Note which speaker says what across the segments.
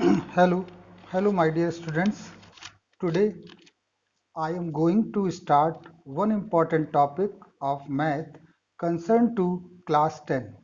Speaker 1: Hello, hello, my dear students. Today I am going to start one important topic of math concerned to class 10.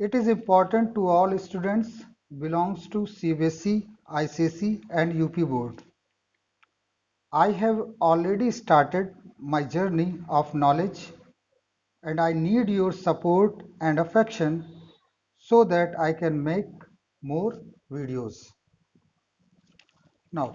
Speaker 1: It is important to all students belongs to CBSE, ICSE and UP board. I have already started my journey of knowledge and I need your support and affection so that I can make more videos. Now,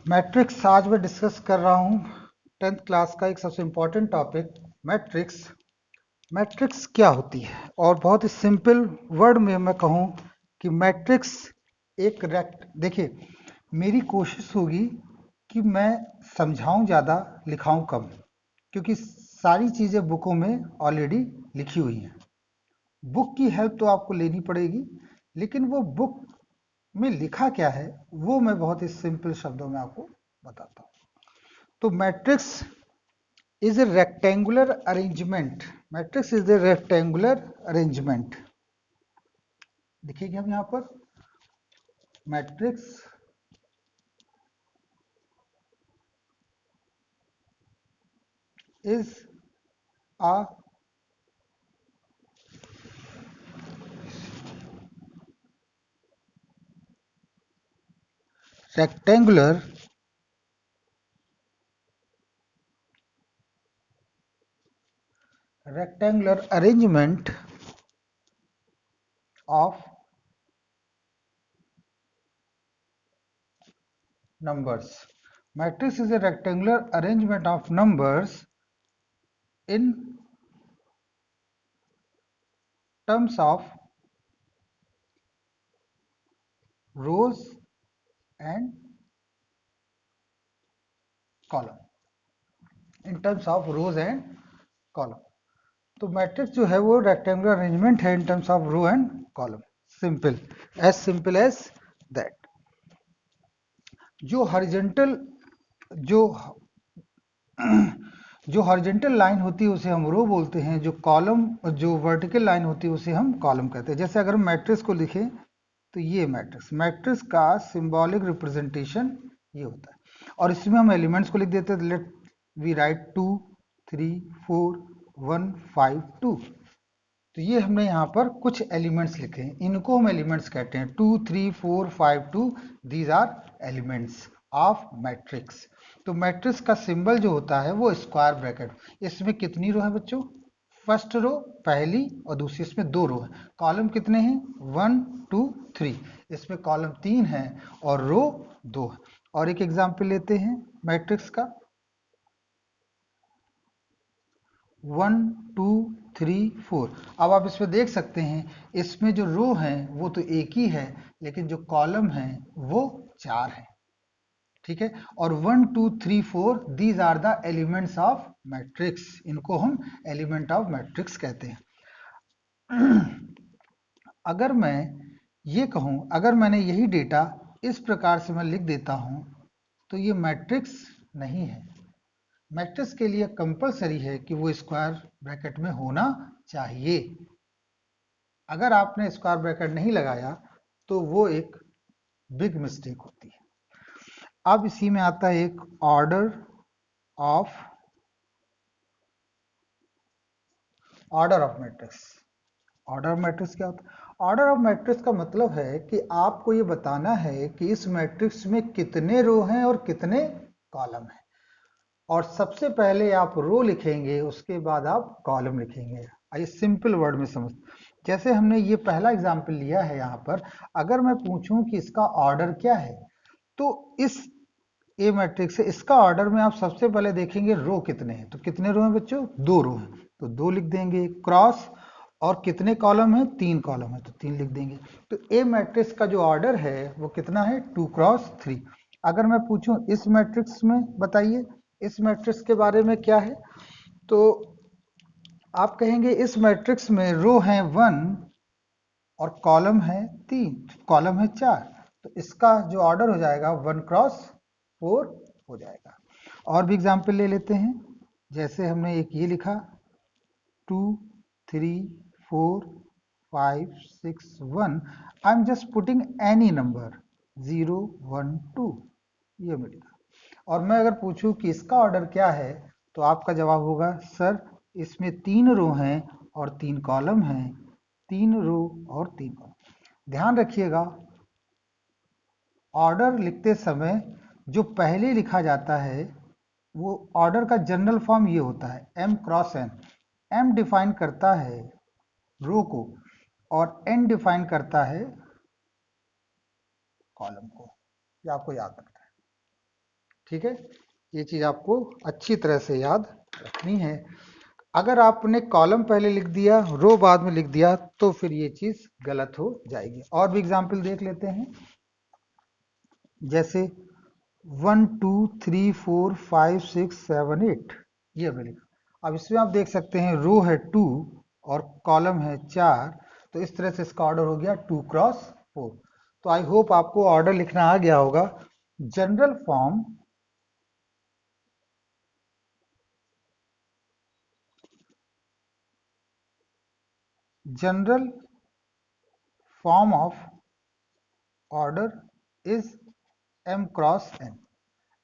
Speaker 1: matrix आज मैं discuss कर रहा हूँ 10th class का एक सबसे important topic matrix. Matrix क्या होती है और बहुत ही सिंपल वर्ड में मैं कहूँ कि मैट्रिक्स एक रेक्ट। देखिए, मेरी कोशिश होगी कि मैं समझाऊं ज़्यादा लिखाऊं कम, क्योंकि सारी चीज़ें बुकों में ऑलरेडी लिखी हुई हैं। बुक की हेल्प तो आपको लेनी पड़ेगी, लेकिन वो बुक में लिखा क्या है वो मैं बहुत ही सिंपल शब्दों में आपको बताता हूँ। तो matrix is a rectangular arrangement. Matrix is a rectangular arrangement. देखिएगा हम यहाँ पर matrix is a rectangular arrangement of numbers. Matrix is a rectangular arrangement of numbers in terms of rows and column. In terms of rows and column. तो matrix जो है वो rectangular arrangement है in terms of row and column. Simple as that. जो horizontal जो जो horizontal line होती है उसे हम रो बोलते हैं, जो वर्टिकल लाइन होती है उसे हम कॉलम कहते हैं। जैसे अगर हम मैट्रिक्स को लिखें तो ये मैट्रिक्स का सिंबॉलिक रिप्रेजेंटेशन ये होता है, और इसमें हम एलिमेंट्स को लिख देते हैं। Let we write 2 3 4 1 5 2। तो ये हमने यहाँ पर कुछ एलिमेंट्स लिखे हैं, इनको हम एलिमेंट्स कहते हैं। 2 3 4 5 2 these are elements of matrix. तो मैट्रिक्स का सिंबल जो होता है वो स्क्वायर ब्रैकेट। इसमें कितनी रो है बच्चों? फर्स्ट रो पहली और दूसरी, इसमें 2 रो है। कॉलम कितने हैं? 1 2 3। इसमें कॉलम 3 है और रो 2 है। और एक एग्जाम्पल लेते हैं मैट्रिक्स का। 1 2 3 4। अब आप इसमें देख सकते हैं, इसमें जो रो है वो तो एक ही है, लेकिन जो कॉलम है वो 4 है। ठीक है, और 1 2 3 4 these are the elements of matrix. इनको हम एलिमेंट ऑफ मैट्रिक्स कहते हैं। अगर मैं ये कहूं, अगर मैंने यही डेटा इस प्रकार से मैं लिख देता हूं तो ये मैट्रिक्स नहीं है। मैट्रिक्स के लिए कंपलसरी है कि वो स्क्वायर ब्रैकेट में होना चाहिए। अगर आपने स्क्वायर ब्रैकेट नहीं लगाया तो वो एक बिग मिस्टेक होती है। अब इसी में आता है एक order of matrix. Order of matrix क्या होता है? ऑर्डर ऑफ मैट्रिक्स का मतलब है कि आपको ये बताना है कि इस मैट्रिक्स में कितने रो हैं और कितने कॉलम हैं। और सबसे पहले आप रो लिखेंगे, उसके बाद आप कॉलम लिखेंगे। आइए सिंपल वर्ड में समझ। जैसे हमने ये पहला एग्जाम्पल लिया है यहाँ पर, अगर मैं पूछूं कि इसका ऑर्डर क्या है, तो इस ए मैट्रिक्स से इसका ऑर्डर में आप सबसे पहले देखेंगे रो कितने हैं। तो कितने रो हैं बच्चों? 2 रो हैं, तो 2 लिख देंगे क्रॉस। और कितने कॉलम है? 3 कॉलम है, तो 3 लिख देंगे। तो ए मैट्रिक्स का जो ऑर्डर है वो कितना है? 2 क्रॉस 3। अगर मैं पूछूं इस मैट्रिक्स में बताइए इस मैट्रिक्स के बारे में क्या है, तो आप कहेंगे इस मैट्रिक्स में रो है 1 और कॉलम है 3, कॉलम है 4। तो इसका जो ऑर्डर हो जाएगा 1 क्रॉस 4 हो जाएगा। और भी एग्जाम्पल ले लेते हैं। जैसे हमने एक ये लिखा 2 3 4 5 6 1, I am just putting any number 0 1 2, ये मिलेगा। और मैं अगर पूछूं कि इसका ऑर्डर क्या है, तो आपका जवाब होगा सर इसमें 3 रो हैं और 3 कॉलम हैं, 3 रो और 3 कॉलम। ध्यान रखिएगा, ऑर्डर लिखते समय जो पहले लिखा जाता है वो ऑर्डर का जनरल फॉर्म ये होता है m cross n। m define करता है रो को और n डिफाइन करता है कॉलम को, ये आपको याद रखना है। ठीक है, ये चीज आपको अच्छी तरह से याद रखनी है। अगर आपने कॉलम पहले लिख दिया रो बाद में लिख दिया तो फिर ये चीज गलत हो जाएगी। और भी एग्जाम्पल देख लेते हैं, जैसे 1 2 3 4 5 6 7 8, ये मिलेगा। अब इसमें आप देख सकते हैं रो है 2 और कॉलम है 4, तो इस तरह से इसका ऑर्डर हो गया 2 क्रॉस 4। तो आई होप आपको ऑर्डर लिखना आ गया होगा। General form general form of order is m cross n।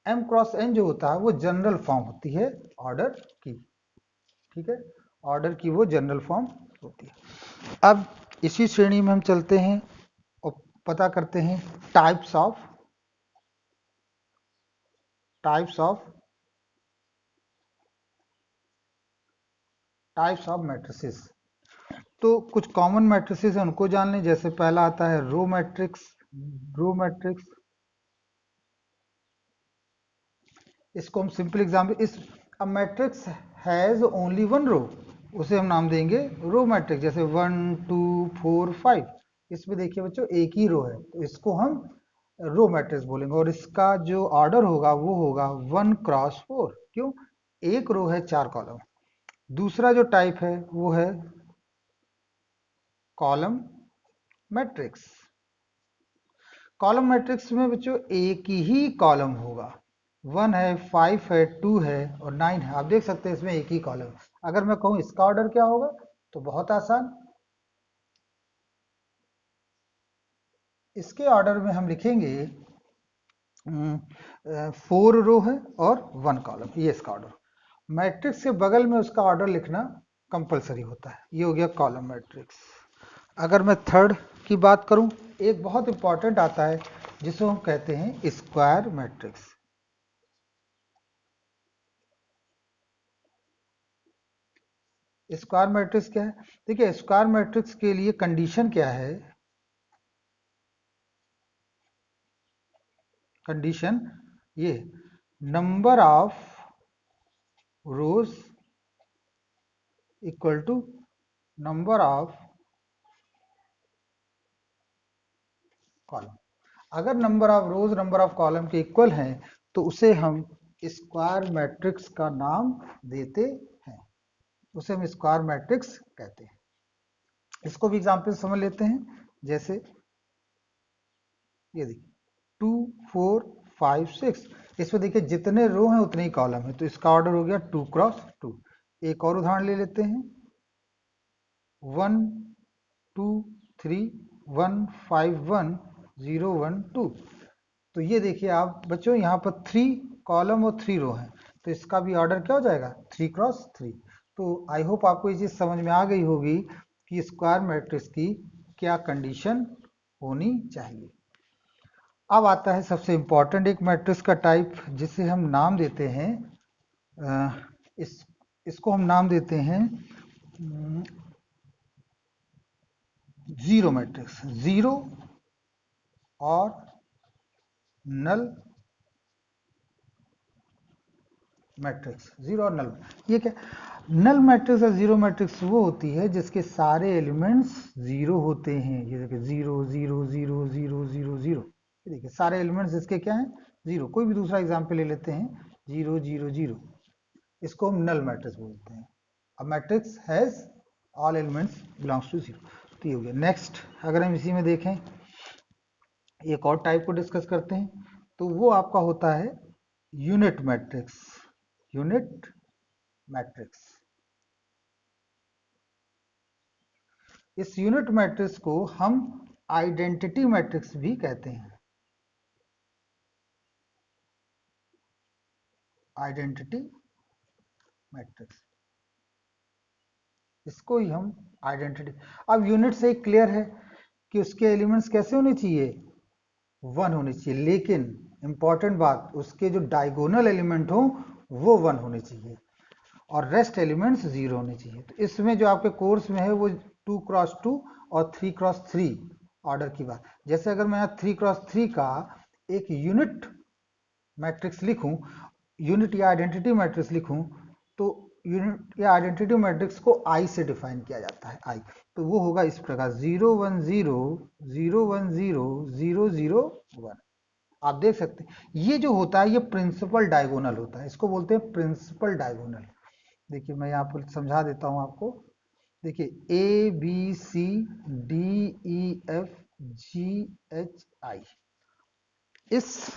Speaker 1: m cross n जो होता है वो जनरल फॉर्म होती है ऑर्डर की। ठीक है, ऑर्डर की वो जनरल फॉर्म होती है। अब इसी श्रेणी में हम चलते हैं और पता करते हैं टाइप्स ऑफ मैट्रिसेस। तो कुछ कॉमन मैट्रिसेस हैं उनको जान लें। जैसे पहला आता है रो मैट्रिक्स। रो मैट्रिक्स, इसको हम सिंपल एग्जाम्पल, इस a matrix has only one row, उसे हम नाम देंगे रो मैट्रिक्स। जैसे 1 2 4 5, इसमें देखिए बच्चों एक ही रो है तो इसको हम रो मैट्रिक्स बोलेंगे। और इसका जो ऑर्डर होगा वो होगा 1 क्रॉस 4। क्यों? एक रो है 4 कॉलम। दूसरा जो टाइप है वो है कॉलम मैट्रिक्स। कॉलम मैट्रिक्स में बच्चों एक ही कॉलम होगा, 1 है 5 है 2 है और 9 है। आप देख सकते हैं इसमें एक ही कॉलम। अगर मैं कहूं इसका ऑर्डर क्या होगा तो बहुत आसान, इसके ऑर्डर में हम लिखेंगे 4 रो है और 1 कॉलम, ये इसका ऑर्डर। मैट्रिक्स के बगल में उसका ऑर्डर लिखना कंपलसरी होता है, ये हो गया कॉलम मैट्रिक्स। अगर मैं थर्ड की बात करूं, एक बहुत इंपॉर्टेंट आता है जिसको हम कहते हैं स्क्वायर मैट्रिक्स। स्क्वायर मैट्रिक्स क्या है? देखिए स्क्वायर मैट्रिक्स के लिए कंडीशन क्या है? कंडीशन ये, number of rows equal to number of columns. अगर number of rows number of columns के इक्वल हैं तो उसे हम स्क्वायर मैट्रिक्स का नाम देते हैं, उसे हम स्क्वायर मैट्रिक्स कहते हैं। इसको भी एग्जाम्पल समझ लेते हैं। जैसे ये देखिए 2 4 5 6, इसमें देखिए जितने रो हैं उतने ही कॉलम है, तो इसका ऑर्डर हो गया 2 क्रॉस 2। एक और उदाहरण ले लेते हैं, 1 2 3 1 5 1 0 1 2। तो ये देखिए आप बच्चों यहाँ पर 3 कॉलम और 3 रो हैं, तो इसका भी ऑर्डर क्या हो जाएगा 3 क्रॉस 3। तो आई होप आपको ये चीज समझ में आ गई होगी कि स्क्वायर मैट्रिक्स की क्या कंडीशन होनी चाहिए। अब आता है सबसे इंपॉर्टेंट एक मैट्रिक्स का टाइप जिसे हम नाम देते हैं इसको हम नाम देते हैं जीरो मैट्रिक्स। जीरो और नल मैट्रिक्स। जीरो और नल, ये क्या? नल मैट्रिक्स और जीरो मैट्रिक्स वो होती है जिसके सारे एलिमेंट्स जीरो होते हैं। ये देखिए 0 0 0 0 0 0, ये देखिए सारे एलिमेंट्स इसके क्या हैं जीरो। कोई भी दूसरा एग्जाम्पल ले लेते हैं 0 0 0, इसको हम नल मैट्रिक्स बोलते हैं। अब matrix has all elements belongs to zero, तो ये हो गया। नेक्स्ट अगर हम इसी में देखें एक और टाइप को डिस्कस करते हैं, तो वो आपका होता है यूनिट मैट्रिक्स। यूनिट मैट्रिक्स, इस यूनिट मैट्रिक्स को हम आइडेंटिटी मैट्रिक्स भी कहते हैं। आइडेंटिटी मैट्रिक्स, इसको ही हम आइडेंटिटी। अब यूनिट से क्लियर है कि उसके एलिमेंट्स कैसे होने चाहिए, 1 होने चाहिए, लेकिन इंपॉर्टेंट बात, उसके जो डायगोनल एलिमेंट हो वो 1 होने चाहिए और रेस्ट एलिमेंट्स 0 होने चाहिए। तो इसमें जो आपके कोर्स में है वो 2x2 और 3x3 ऑर्डर की बात। जैसे अगर मैं यहाँ 3x3 का एक यूनिट मैट्रिक्स लिखूं, यूनिट या आइडेंटिटी मैट्रिक्स लिखूं, तो यूनिट या आइडेंटिटी मैट्रिक्स को आई से डिफाइन किया जाता है। आई तो वो होगा इस प्रकार 0 1 0 0 1 0 0 0 1। आप देख सकते हैं ये जो होता है ये प्रिंसिपल डायगोनल होता है, इसको बोलते हैं प्रिंसिपल डायगोनल। देखिए मैं यहाँ पर समझा देता हूँ आपको। देखिए A B C D E F G H I, इस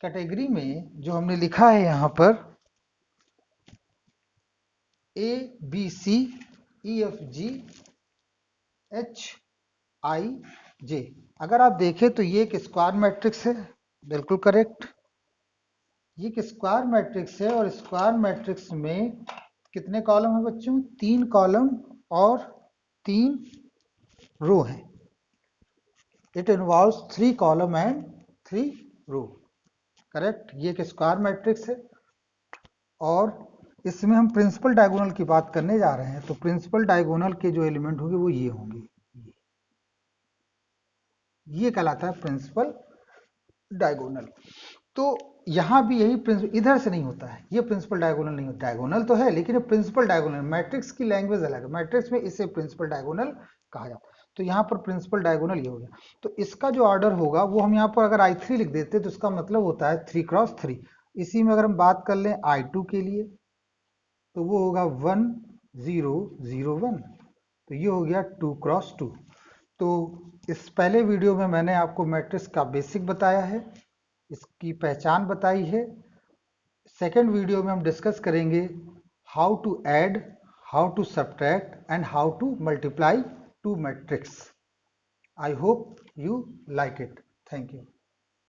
Speaker 1: कैटेगरी में जो हमने लिखा है यहाँ पर A B C E F G H I J, अगर आप देखें तो ये एक स्क्वायर मैट्रिक्स है, बिल्कुल करेक्ट। ये एक स्क्वायर मैट्रिक्स है और स्क्वायर मैट्रिक्स में कितने कॉलम है बच्चों, 3 कॉलम और 3 रो है। It involves 3 column and 3 row, correct. ये एक स्क्वायर मैट्रिक्स है और इसमें हम प्रिंसिपल डायगोनल की बात करने जा रहे हैं। तो प्रिंसिपल डायगोनल के जो एलिमेंट होंगे वो ये होंगे, ये कहलाता है प्रिंसिपल डायगोनल। तो यहां भी यही प्रिंसिपल, इधर से नहीं होता है, ये प्रिंसिपल डायगोनल नहीं होता, डायगोनल तो है लेकिन ये प्रिंसिपल डायगोनल, मैट्रिक्स की लैंग्वेज अलग है, मैट्रिक्स में इसे प्रिंसिपल डायगोनल कहा जाता है। तो यहाँ पर प्रिंसिपल डायगोनल ये हो गया। तो इसका जो ऑर्डर होगा वो हम यहाँ पर अगर I3 लिख देते तो इसका मतलब होता है 3x3। इसी में अगर हम बात कर लें I2 के लिए तो वो होगा 1 0 0 1, तो ये हो गया 2x2। तो इस पहले वीडियो में मैंने आपको मैट्रिक्स का बेसिक बताया है, इसकी पहचान बताई है। सेकेंड वीडियो में हम डिस्कस करेंगे how to add, how to subtract and how to multiply two matrix. I hope you like it. Thank you.